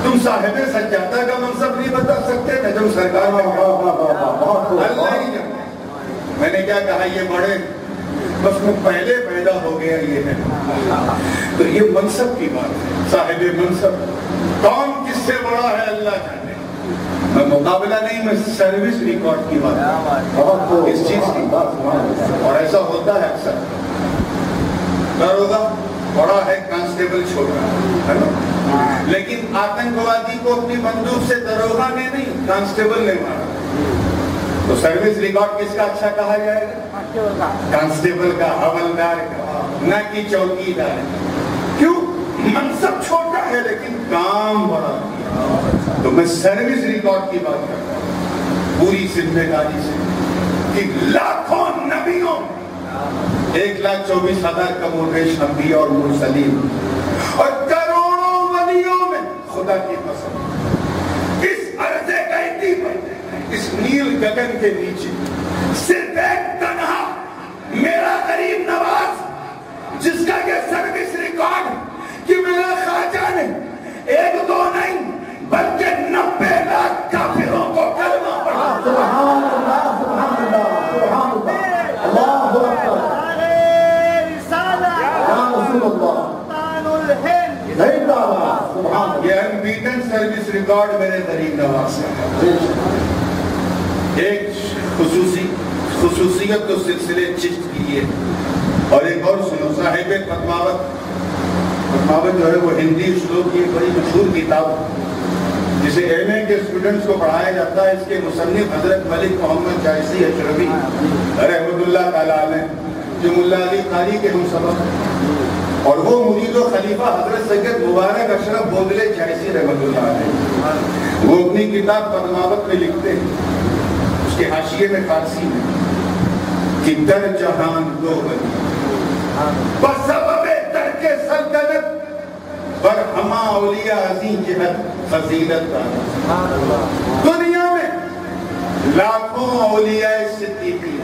تم صاحب سجادہ کا منصب نہیں بتا سکتے میں تم سرکار اللہ ہی جانے. میں نے کیا کہا یہ بڑے بس وہ پہلے پیدا ہو گیا یہ ہے. تو یہ منصب کی بات ہے, صاحب منصب کون کس سے بڑا ہے اللہ جانے. میں مقابلہ نہیں, میں سروس ریکارڈ کی بات اس چیز کی. اور ایسا ہوتا ہے اکثر, داروغہ بڑا ہے کانسٹیبل چھوٹا ہے نا, لیکن آتنکوادی کو اپنی بندوق سے داروغہ نے نہیں کانسٹیبل نے مارا. تو سروس ریکارڈ کس کا اچھا کہا جائے گا؟ کانسٹیبل کا, حوالدار کا, نہ کہ چوکیدار. کیوں؟ منصب چھوٹا ہے لیکن کام بڑا. تو میں سروس ریکارڈ کی بات کرتا ہوں پوری ذمہ داری سے کہ لاکھوں نبیوں 1,24,000 کم و بیش انبیاء اور مرسلین اور کروڑوں ولیوں میں خدا کی قسم اس عرض قیدی پر اس نیل گگن کے نیچے صرف ایک تنہا میرا غریب نواز جس کا یہ سروس ریکارڈ کہ میرا خواجہ نے 1-2 نہیں بلکہ 90 لاکھ کافروں کو کلمہ پڑھا. سبحان اللہ, سبحان اللہ, سبحان اللہ, اللہ اکبر, یا رسول اللہ, سبحان اللہ. یہ انبیٹن سروس ریکارڈ میرے غریب نواز کا. ایک خصوصیت تو سلسلے چشت کی ہے. اور ایک اور سنو, صاحب پدماوت جو ہے وہ ہندی اسلوب کی ایک بڑی مشہور کتاب جسے ایم اے کے اسٹوڈنٹس کو پڑھایا جاتا ہے. اس کے مصنف حضرت ملک محمد جائسی اشرفی رحمۃ اللہ تعالیٰ علیہ جو ملا علی قاری کے ہم سبق ہیں, اور وہ مرید و خلیفہ حضرت سید مبارک اشرف بودلے جائسی رحمۃ اللہ علیہ, وہ اپنی کتاب پدماوت میں لکھتے ہیں. اس کے حاشیے میں فارسی میں کہ در جہان دو ولی بسبب ترک سلطنت پر ہما اولیاء عظیم جہت فضیلت دانا. دنیا میں لاکھوں اولیاء صدیقین,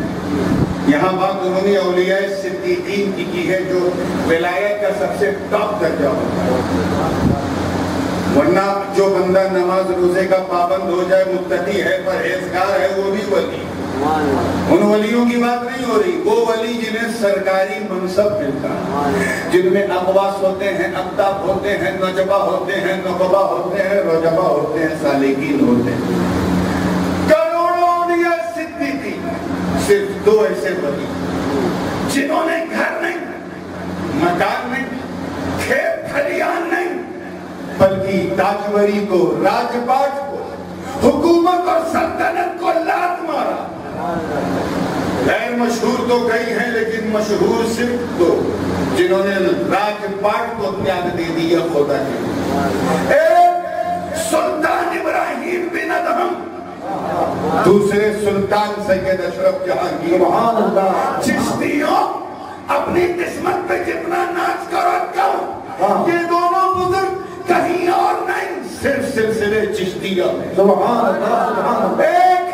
یہاں بات انہوں نے اولیاء صدیقین کی ہے جو ولایت کا سب سے ٹاپ درجہ ہوتا ہے. ورنہ جو بندہ نماز روزے کا پابند ہو جائے, متقی ہے, پرہیزگار ہے, وہ بھی ولی. ان ولیوں کی بات نہیں ہو رہی. وہ ولی جنہیں سرکاری منصب ملتا ہے, جن میں اقواس ہوتے ہیں, اقطاب ہوتے ہیں, نجبہ ہوتے ہیں, نقبہ ہوتے ہیں, رجبہ ہوتے ہیں, سالکین ہوتے ہیں. کروڑوں اولیاء صدیقین, صرف 2 ایسے ولی جنہوں نے گھر نہیں, مکان نہیں, کھیت کھلیان نہیں, بلکہ تاجوری کو, راج پاٹ کو, حکومت اور سلطنت کو لات مارا. غیر مشہور تو کئی ہیں لیکن مشہور صرف 2 جنہوں نے راج پاٹ کو تیاگ دے دیا خدا کے. ایک سلطان ابراہیم بن ادہم, دوسرے سلطان سید اشرف جہانگیر. سبحان اللہ. چشتیوں اپنی قسمت پہ جتنا ناچ کرو کم, یہ دونوں بزرگ کہیں اور نہیں, صرف سلسلے چشتیہ میں. سبحان اللہ, سبحان اللہ. ایک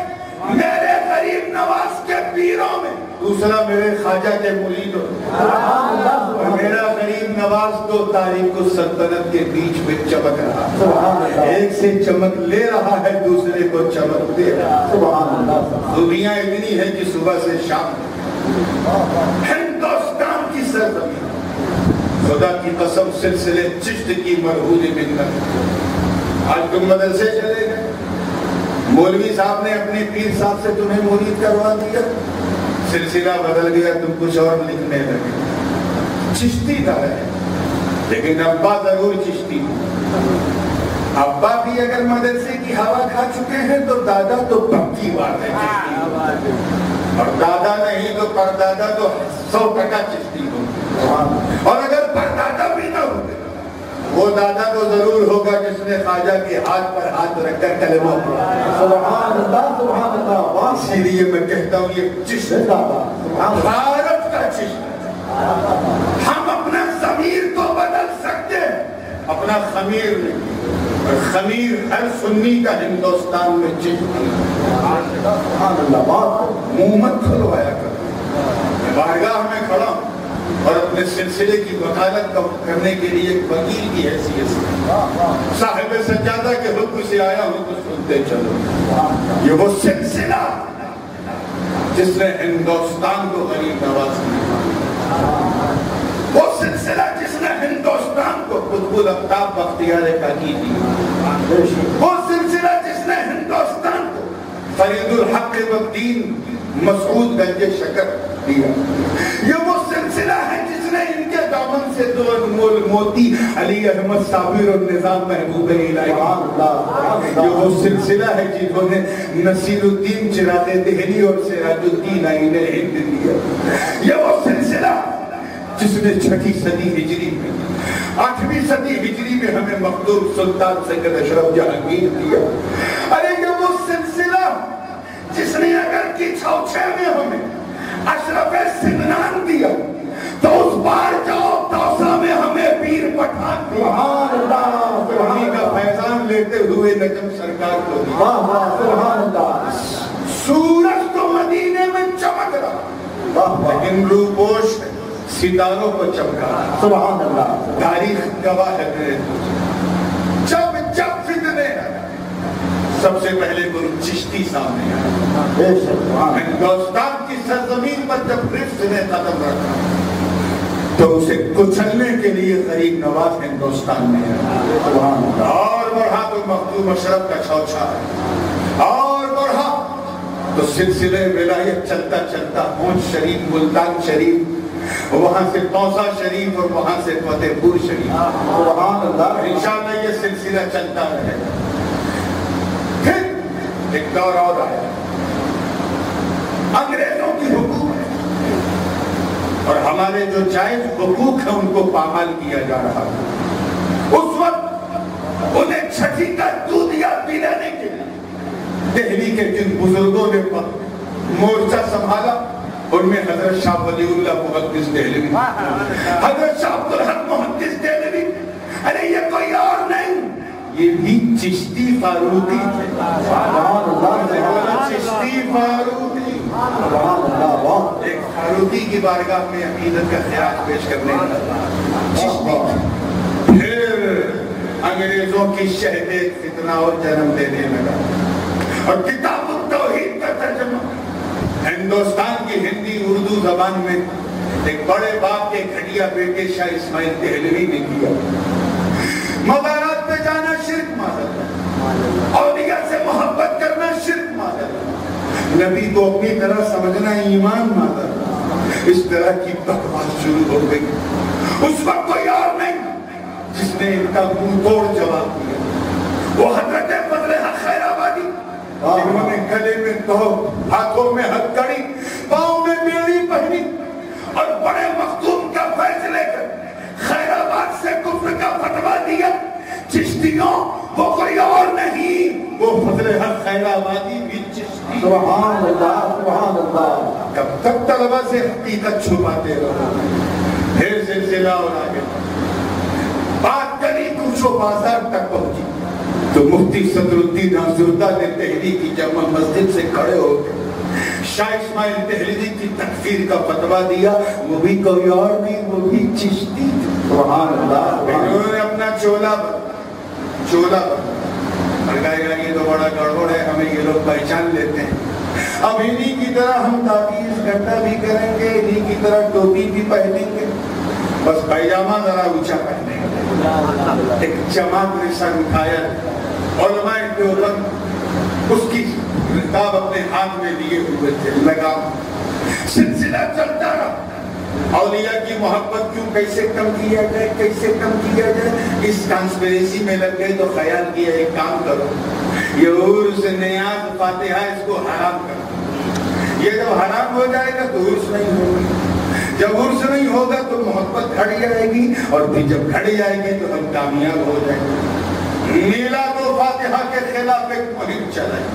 میرے غریب نواز کے پیروں میں, دوسرا میرے خواجہ کے مریدوں. سبحان اللہ. اور میرا غریب نواز تو تاریخ السلطنت کے بیچ میں چمک رہا. سبحان اللہ. ایک سے چمک لے رہا ہے, دوسرے کو چمک دے رہا. سبحان اللہ. دنیا اتنی ہے کہ صبح سے شام ہندوستان کی سرزمین خدا کی قسم سلسلے چشت کی مرحوم ملت. آج تم مدرسے چلے گئے, مولوی صاحب نے اپنے پیر صاحب سے تمہیں مرید کروا دیا, سلسلہ بدل گیا, تم کچھ اور لکھنے لگے. چشتی تھا ہے لیکن ابا ضرور چشتی. ابا بھی اگر مدرسے کی ہوا کھا چکے ہیں تو دادا تو پکی بات ہے چشتی, اور دادا نہیں تو پردادا تو 100% چشتی ہو. اور اگر پردادا بھی نہ ہوتے, وہ دادا تو ضرور ہوگا جس نے خواجہ کے ہاتھ پر ہاتھ رکھ کر کلمہ پڑھا. سبحان اللہ, سبحان اللہ. اسی لیے میں کہتا ہوں یہ چشت بھارت کا چشت. ہم اپنا ضمیر تو بدل سکتے ہیں, اپنا خمیر لیں، اور خمیر ہر سنی کا ہندوستان میں منہ مت کھلوایا کر، بارگاہ میں کھڑا ہوں اور اپنے سلسلے کی وکالت کرنے کے لیے ایک وکیل کی حیثیت سے صاحب سجادہ کے حکم سے آیا ہوں تو سنتے چلو۔ یہ وہ سلسلہ جس نے ہندوستان کو غریب نواز کیا، وہ سلسلہ جس نے ہندوستان کو قطب الافطاب بختیار کاکی دی، وہ سلسلہ جس نے ہندوستان کو فرید الحق والدین مسعود گنج شکر دیا، یہ وہ سلسلہ ہے جس نے ان کے دامن سے دو انمول موتی علی احمد صابر اور نظام محبوب الہی، یہ وہ سلسلہ ہے جنہوں نے نصیر الدین چراغ دہلی اور سراج الدین آئین ہند دیا، یہ وہ سلسلہ جس نے 6 صدی ہجری میں 8ویں صدی ہجری میں ہمیں مخدوم سلطان سید اشرف جہانگیر دیا، ارے یہ وہ سلسلہ جس نے اگر کی چھوچھے میں ہمیں اشرف سمنان دیا تو اس بار جاؤ توسا میں ہمیں پیر پٹھان سبحان اللہ سبحان کا فیضان لیتے ہوئے نجم سرکار کو دیا، سبحان اللہ۔ سورج تو مدینے میں چمک رہا لیکن روپوش ستاروں کو چمکا، سبحان اللہ۔ تاریخ گواہ ہے جب فتنے سب سے پہلے گرو چشتی سامنے آیا، ہندوستان کی سرزمین پر جب رفت نے قدم رکھا تو اسے کچلنے کے لیے غریب نواز ہندوستان میں آیا، اور بڑھا تو مخدوم اشرف کا چھوچھا، اور بڑھا تو سلسلے ولایت چلتا چلتا پونچھ شریف، ملتان شریف، وہاں سے توسا شریف اور وہاں سے فتح پور شریف، سبحان اللہ۔ انشاءاللہ یہ سلسلہ چلتا رہے۔ پھر ایک دور اور آیا، انگریزوں کی حکومت اور ہمارے جو جائز حقوق ہیں ان کو پامال کیا جا رہا ہے۔ اس وقت انہیں چھٹی کا دودھیا پلانے کے لیے دہلی کے جن بزرگوں نے مورچہ سنبھالا ان میں حضرت شاہ ولی اللہ محدث دہلوی، حضرت شاہ عبدالحق محدث دہلوی، ارے یہ کوئی اور نہیں، یہ بھی چشتی فاروقی تھے، چشتی فاروقی، ایک فاروقی کی بارگاہ میں عقیدت کا خیال پیش کرنے چشتی، پھر انگریزوں کی شہد فتنہ اور جنم دینے لگا، اور کتاب التوحید کا ترجمہ ہندوستان کی ہندی اردو زبان میں ایک بڑے باپ کے گھٹیا بیٹے شاہ اسماعیل دہلوی نے کیا۔ مزارات پہ جانا شرک معذرت، اولیاء سے محبت کرنا شرک معذرت، نبی کو اپنی طرح سمجھنا ایمان معذرت، اس طرح کی بکواس شروع ہو گئی۔ اس وقت کوئی اور نہیں جس نے ان کا منہ توڑ جواب دیا، وہ حضرت فضل حق خیر آبادی، جنہوں نے گلے میں توپ، ہاتھوں میں ہتھکڑی، پاؤں میں بیڑی پہنی اور بڑے مخدوم کا فیض لے کر خیر آباد سے کفر کا فتویٰ دیا۔ چشتیوں وہ کوئی اور نہیں، وہ فضل حق خیر آبادی بھی چشتی، سبحان اللہ سبحان اللہ۔ کب تک طلبہ سے حقیقت چھپاتے رہو؟ پھر سلسلہ اور آگے بات کری کوچو بازار تک پہنچی تو مفتی صدر الدین افزردہ نے دہلی کی جامع مسجد سے کھڑے ہو گئے، شاہ اسماعیل دہلوی کی تکفیر کا فتویٰ دیا، وہ بھی کوئی اور نہیں، وہ بھی چشتی، سبحان اللہ۔ انہوں نے اپنا چولا اور کہا یہ تو بڑا گڑبڑ ہے، ہمیں یہ لوگ پہچان لیتے ہیں، اب انہی کی طرح ہم تعویذ گھنٹا بھی کریں گے، انہی کی طرح ٹوپی بھی پہنیں گے، بس پیجامہ ذرا اونچا پہنیں گے۔ ایک جماعت نے سر اٹھایا، علماء دیوبند اس کی کتاب اپنے ہاتھ میں لیے ہوئے تھے، لگام، سلسلہ چلتا رہا۔ اولیاء کی محبت کیوں، کیسے کم کیا جائے، کیسے کم کیا جائے، اس کانسپریسی میں لگ گئے تو خیال کیا ایک کام کرو، یہ عرس نیاز فاتحہ اس کو حرام کرو، یہ جب حرام ہو جائے گا تو عرس نہیں ہوگا، جب عرس نہیں ہوگا تو محبت گھڑ جائے گی، اور پھر جب گھڑ جائے گی تو ہم کامیاب ہو جائیں گے۔ میلاد و فاتحہ کے خلاف ایک مہم چلائی،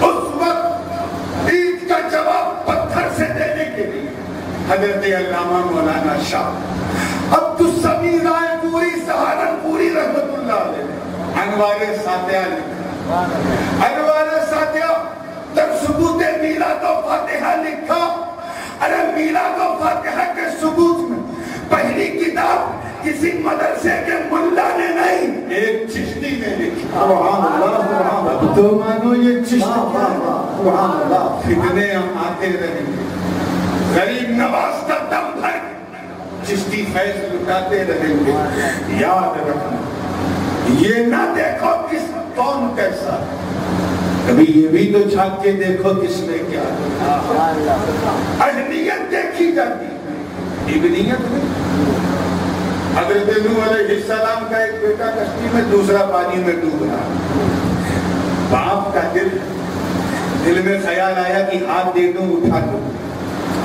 اس وقت عید کا جواب پتھر سے دینے کے لیے حضرت علامہ مولانا شاہ عبدالسمیع رائے پوری سہارنپوری رحمت اللہ علیہ انوار ساتیہ لکھا، انوار ساتیہ در ثبوت میلاد و فاتحہ لکھا۔ ارے میلاد و فاتحہ کے ثبوت میں پہلی کتاب کسی مدرسے کے ملا نے نہیں، ایک چشتی نے لکھی۔ سبحان اللہ سبحان اللہ، اب تو مانو یہ چشتی سبحان اللہ، فتنے آتے رہیں گے، غریب نواز کا دم بھر چشتی فیض لٹاتے رہیں گے۔ یاد رکھنا، یہ نہ دیکھو کس کون کیسا، کبھی یہ بھی تو جھانک کے دیکھو کس نے کیا۔ اہلیت دیکھی جاتی ہے، ابنیت نہیں۔ حضرت نوح علیہ السلام کا ایک بیٹا کشتی میں، دوسرا پانی میں ڈوب رہا، باپ کا دل میں خیال آیا کہ ہاتھ دے دوں اٹھا دوں،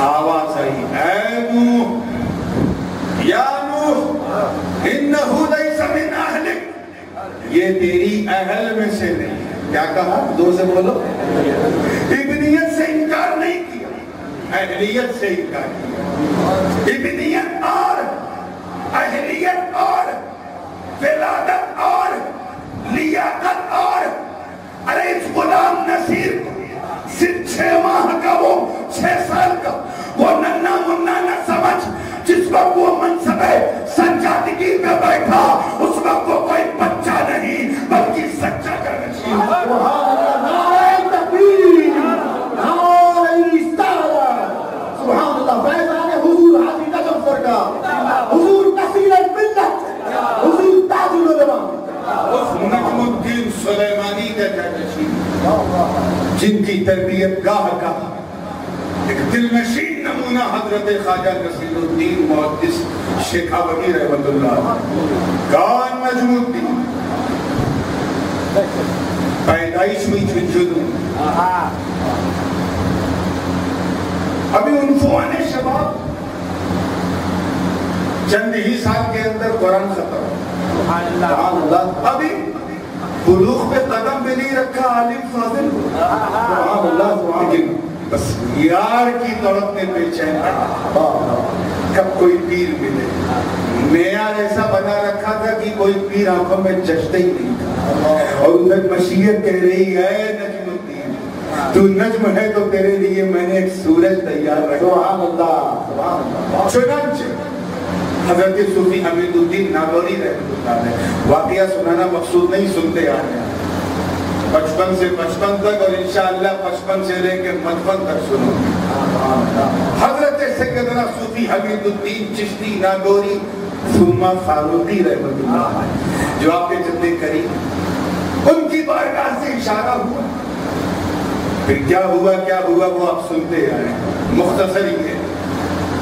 آواز آئی، اے نوح یا نوح انہو لیس من اہلک، یہ تیری اہل میں سے نہیں۔ کیا کہا؟ دو سے بولو، ابنیت سے انکار نہیں کیا، اہلیت سے انکار کیا۔ ابنیت اور اہلیت اور ولادت اور لیاقت اور، ارے اس غلام نصیر کو صرف 6 ماہ کا، وہ 6 سال کا وہ ننھا منا نہ سمجھ، جس وقت وہ منصب سجادگی پہ بیٹھا اس وقت وہ کوئی بچہ نہیں بلکہ سچا کا نشین۔ سبحان اللہ، نعرہ تکبیر، نعرہ رسالت، سبحان اللہ، فیضان حضور حاجی نجم سرکار، حضور نصیر الملت، حضور تاج العلماء، اس نجم الدین سلیمانی کا جانشین، جن کی تربیت گاہ گاہ ایک دل نشین نمونہ حضرت خواجہ نصیر الدین محدث شیخاوتی رحمت اللہ، کون نجم الدین، پیدائش ہوئی جھنجھنوں، ابھی عنفوان شباب، چند ہی سال کے اندر قرآن ختم، سبحان اللہ، ابھی بلوغ پہ قدم بھی نہیں رکھا، عالم فاضل، سبحان اللہ، سبحان لیکن بس یار کی طرف میں بے چین کب کوئی پیر ملے، معیار ایسا بنا رکھا تھا کہ کوئی پیر آنکھوں میں جشتے ہی نہیں تھا، اور ادھر مشیت کہہ رہی ہے نجم الدین تو نجم ہے تو تیرے لیے میں نے ایک سورج تیار رکھا۔ سبحان اللہ، سبحان اللہ، چنانچہ حضرت صوفی حمید الدین ناگوری رحمۃ اللہ علیہ، واقعہ سنانا مقصود نہیں، سنتے آ رہے ہیں، بچپن سے بچپن تک اور انشاءاللہ بچپن سے لے کے مدفن تک سنو۔ حضرت سیدنا صوفی حمید الدین چشتی ناگوری ثم فاروقی رحمۃ اللہ جو آپ کے جتنے قریب، ان کی بارگاہ سے اشارہ ہوا، پھر کیا ہوا وہ آپ سنتے آئے، مختصر ہی ہے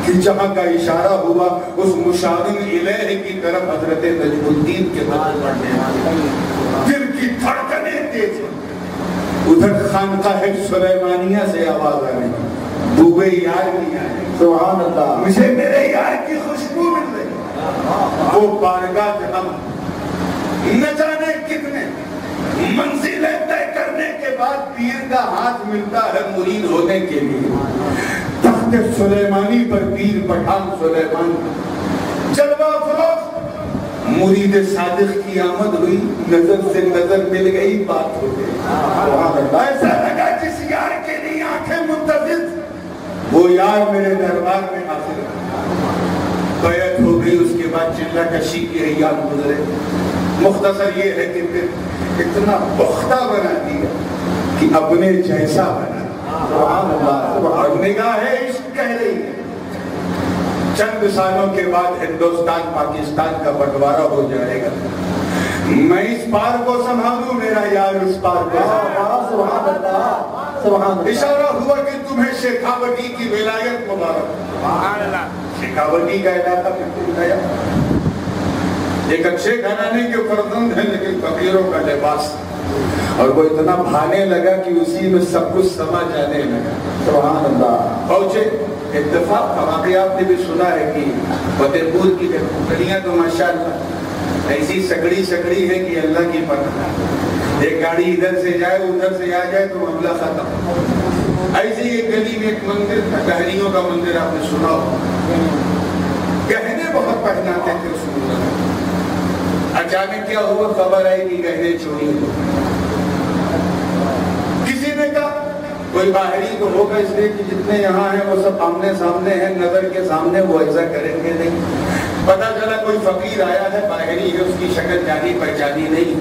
کہ جہاں کا اشارہ ہوا اس مشار الیہ کی طرف حضرت نجم الدین کے بدل پڑھنے والے، دل کی دھڑکنیں تیز، ادھر خانقاہ سلیمانیہ سے آواز آ رہی، بوئے یار کی آئے، سبحان اللہ، مجھے میرے یار کی خوشبو مل رہی، وہ بارگاہ جہاں نہ جانے کتنے منزلیں طے کرنے کے بعد پیر کا ہاتھ ملتا ہے مرید ہونے کے لیے، تخت سلیمانی پر پیر پٹھان سلیمان جلوہ فروز، مرید صادق کی آمد ہوئی، نظر سے نظر مل گئی، بات ہو گئی، ایسا لگا جس یار کے لیے آنکھیں منتظر وہ یار میرے دربار میں حاضر، بیعت ہو گئی، اس کے بعد چلہ کشی کی ایام گزرے، مختصر یہ ہے کہ پھر اتنا پختہ بنا دیا کہ اپنے جیسا بنا، سبحان اللہ، اور نگاہ عشق کہہ رہی ہے، چند سالوں کے بعد ہندوستان پاکستان کا بٹوارہ ہو جائے گا، میں اس پار کو سنبھالوں، میرا یار اس پار کو سنبھالوں، سبحان اللہ، سبحان اللہ، اشارہ ہوا کہ تمہیں شیخاوتی کی ولایت مبارک، شیخاوتی کا علاقہ بالکل نیا، ایک اچھے گھرانے کے فرزند ہیں لیکن فقیروں کا لباس، اور وہ اتنا بھانے لگا کہ اسی میں سب کچھ سمجھ جانے لگا، سبحان اللہ، پہنچے، اتفاق کا واقعہ آپ نے بھی سنا ہے کہ فتح پور کی گلیاں تو ماشاءاللہ ایسی سکڑی ہے کہ اللہ کی پناہ، ایک گاڑی ادھر سے جائے ادھر سے آ جائے تو معاملہ ختم، ایسی ایک گلی میں ایک مندر تھا، ٹہریوں کا مندر آپ نے سنا ہو، کہنے بہت پہناتے تھے رسول اللہ. اچانک کیا ہوا؟ خبر آئی کہ گہنے چوری ہو. کسی نے کہا کوئی باہری تو ہوگا، اس لیے کہ جتنے یہاں ہیں وہ سب آمنے سامنے ہیں، نظر کے سامنے، وہ ایسا کریں گے نہیں. پتا چلا کوئی فقیر آیا ہے، باہری ہے، اس کی شکل جانی پہچانی نہیں.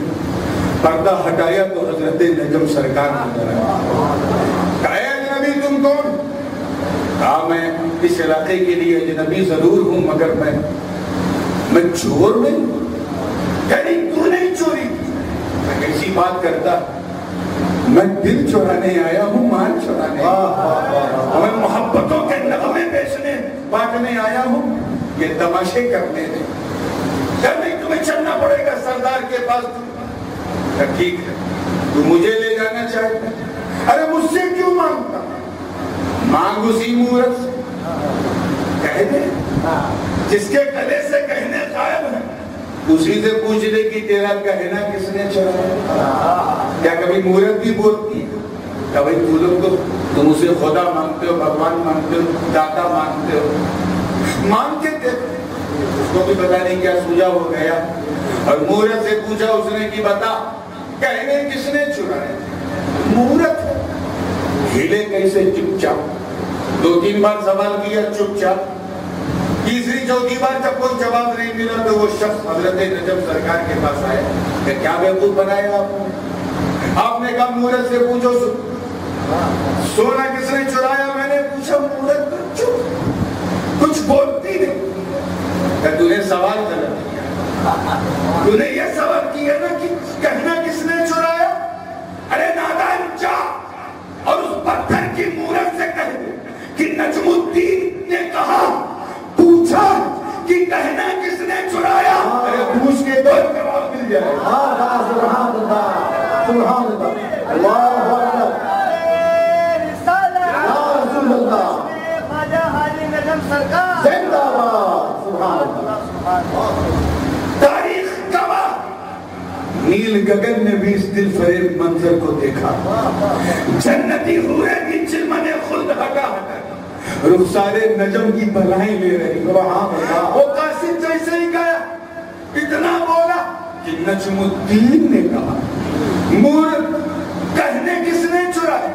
پردہ ہٹایا تو حضرت نجم سرکار نظر آیا. کہا اجنبی تم کون؟ کہا میں اس علاقے کے لیے اجنبی ضرور ہوں، مگر میں چور نہیں ہوں. کہہ نہیں تو نہیں چوری کی. میں کیسی بات کرتا؟ میں دل چورانے آیا ہوں، مال چورانے. میں محبتوں کے نغمے بیچنے بانٹنے آیا ہوں، یہ تماشے کرنے دیں. کہا نہیں تمہیں چلنا پڑے گا سردار کے پاس. ٹھیک ہے، تو مجھے لے جانا چاہتا. ارے مجھ سے کیوں مانگتا؟ مانگ اسی مورت سے. کہہ دے جس کے گلے سے گہنے غائب ہیں، اسی سے پوچھ لے کہ تیرا گہنا کس نے چرایا. کیا کبھی مورت بھی بولتی ہے؟ کہ بھائی تو لوگ تو تم اسے خدا مانگتے ہو، بھگوان مانگتے ہو، داتا مانگتے ہو. مانگ کے دیکھو. اس کو بھی پتا نہیں کیا سوجا ہو گیا. اور مورت سے پوچھا اس نے کہ بتا گہنے کس نے چرائے؟ مورت ہلے کیسے؟ چپ چاپ. 2-3 بار سوال کیا، چپ چاپ. تیسری چوتھی بار جب کوئی جواب نہیں ملا تو وہ شخص حضرت نجم سرکار کے پاس آئے کہ کیا بیوقوف بنایا آپ نے؟ آپ نے کہا مورت سے پوچھو سونا کس نے چرایا. میں نے پوچھا مورت پر چپ، کچھ بولتی نہیں. کہ تو نے سوال غلط کیا. تو نے یہ سوال کیا نا کہ گہنا کس نے چرایا. ارے نادان جا اور اس پتھر کی مورت سے کہہ دے کہ نجم الدین نے کہا پوچھا کہ گہنا کس نے چرایا. ارے پوچھ کے تو جواب مل جائے. سبحان اللہ، سبحان اللہ، اللہ اکبر. یا رسول اللہ، خواجہ حاجی نجم سرکار زندہ باد. سبحان اللہ. تاریخ گواہ. نیل گگن نے بھی اس دل فریب منظر کو دیکھا. جنتی حوریں کی چلمن خلد ہٹا ہٹا رخسار نجم کی بلائیں لے رہی. وہ قاسم جیسے ہی گیا اتنا بولا کہ نجم الدین نے کہا مورت گہنے کس نے چرائے.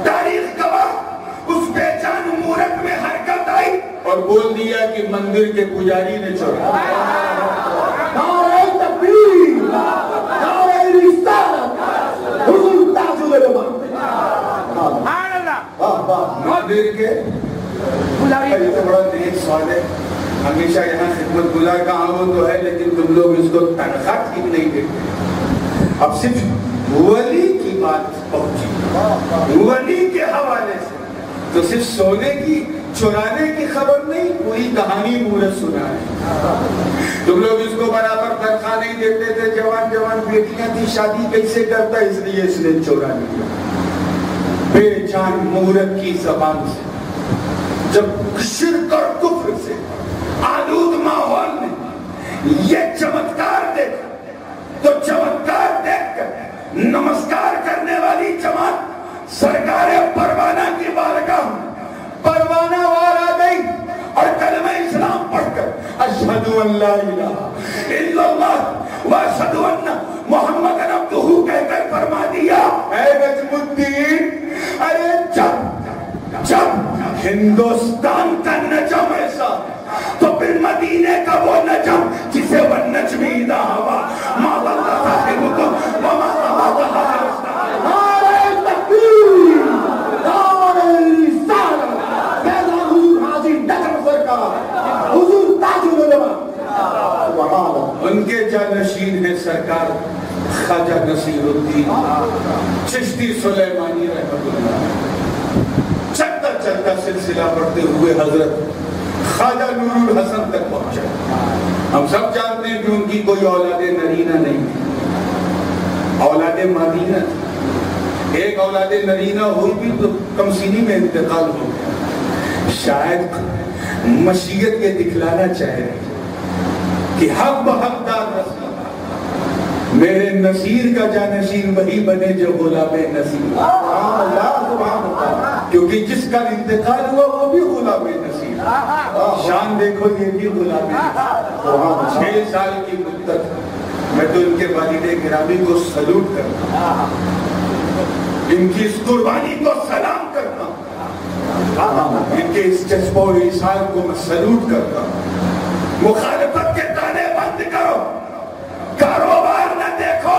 تاریخ گواہ اس بے جان مورت میں حرکت آئی اور بول دیا کہ مندر کے پجاری نے چرایا. نعرہ تکبیر، نعرہ رسالت، حضور تاج العلماء. مندر کے یہ تو بڑا نیک سوال ہے. ہمیشہ یہاں خدمت گزار کہاں ہو تو ہے، لیکن تم لوگ اس کو تنخواہ ٹھیک نہیں دیتے. اب صرف ولی کی بات پہنچی، ولی کے حوالے سے تو صرف سونے کی چرانے کی خبر نہیں، پوری کہانی مورت سنا ہے. تم لوگ اس کو برابر تنخواہ نہیں دیتے تھے. جوان جوان بیٹیاں تھی، شادی کیسے کرتا اس لیے اس نے چورا لیا. بے جان مورت کی زبان سے جب شرک اور کفر سے آلود ماحول میں یہ چمتکار دیکھا تو چمتکار دیکھ کر نمسکار کرنے والی جماعت سرکار پروانہ کی بارگاہ پروانہ وار آ گئی اور کلمہ اسلام پڑھ کر اشہد ان لا الہ الا اللہ و اشہد ان محمد عبدہ کہہ کر فرما دیا اے نجم الدین. ارے جب ہندوستان کا نجم ایسا تو پھر مدینے کا وہ نجم جسے وہ نجمی دا ہوا ما ضل صاحبکم وما غوى. نعرہ تکبیر، نعرہ رسالت، فیضان حضور حاجی نجم سرکار، حضور تاج العلماء. سبحان اللہ. ان کے جانشین ہیں سرکار خواجہ نصیر الدین چشتی سلیمانی رحمۃ اللہ. چلتا چلتا سلسلہ بڑھتے ہوئے حضرت خواجہ نور الحسن تک پہنچا. ہم سب جانتے ہیں کہ ان کی کوئی اولاد نرینہ نہیں تھی، اولاد مادینہ تھی. ایک اولاد نرینہ ہوئی بھی تو کم سینی میں انتقال ہو گیا. شاید مشیت یہ دکھلانا چاہ رہی کہ حق بحقدار رسول میرے نصیر کا جانشین وہی بنے جو غلام نصیر. سبحان اللہ، سبحان اللہ. کیونکہ جس کا انتقال ہوا وہ بھی غلام نصیر، شان دیکھو یہ بھی غلام نصیر۔ 6 سال کی مدت میں تو ان کے والد گرامی کو سلوٹ کرتا ہوں، ان کی اس قربانی کو سلام کرتا ہوں، ان کے اس جذبہ و ایثار کو میں سلوٹ کرتا ہوں۔ مخالفت کے تانے بند کرو، کاروبار نہ دیکھو،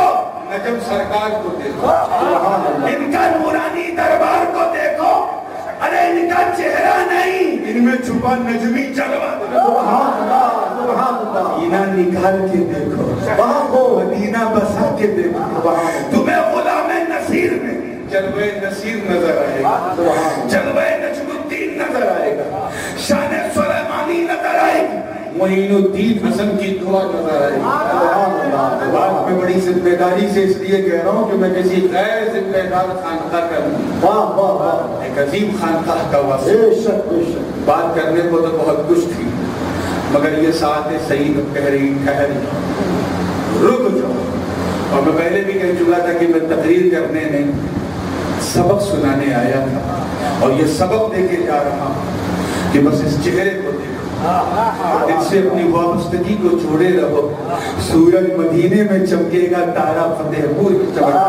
نجم سرکار کو دیکھو، ان کا نورانی دربار کو دیکھو، ارے ان کا چہرہ نہیں، ان میں چھپا نجمی جلوہ مدینہ نکال کے دیکھو، مدینہ بسا کے دیکھو، تمہیں غلام نصیر میں جلوہ نصیر نظر آئے گا، جلوہ نجم الدین نظر آئے گا، شان سلیمانی نظر آئے گی، معین الدین حسن کی دعا نظر آئے گی۔ بات میں بڑی ذمہ داری سے اس لیے کہہ رہا ہوں کہ میں کسی غیر ذمہ دار خانقاہ کا نہیں، ایک عظیم خانقاہ کا واسطہ۔ بات کرنے کو تو بہت کچھ تھی، مگر یہ ساعت سعید کہہ رہی ٹھہر رک جاؤ۔ اور میں پہلے بھی کہہ چکا تھا کہ میں تقریر کرنے نہیں، سبق سنانے آیا تھا، اور یہ سبق دے کے جا رہا ہوں کہ بس اس چہرے کو دیکھو، ان سے اپنی وابستگی کو جوڑے رہو، سورج مدینے میں چمکے گا، تارا فتح پور میں چمکے گا۔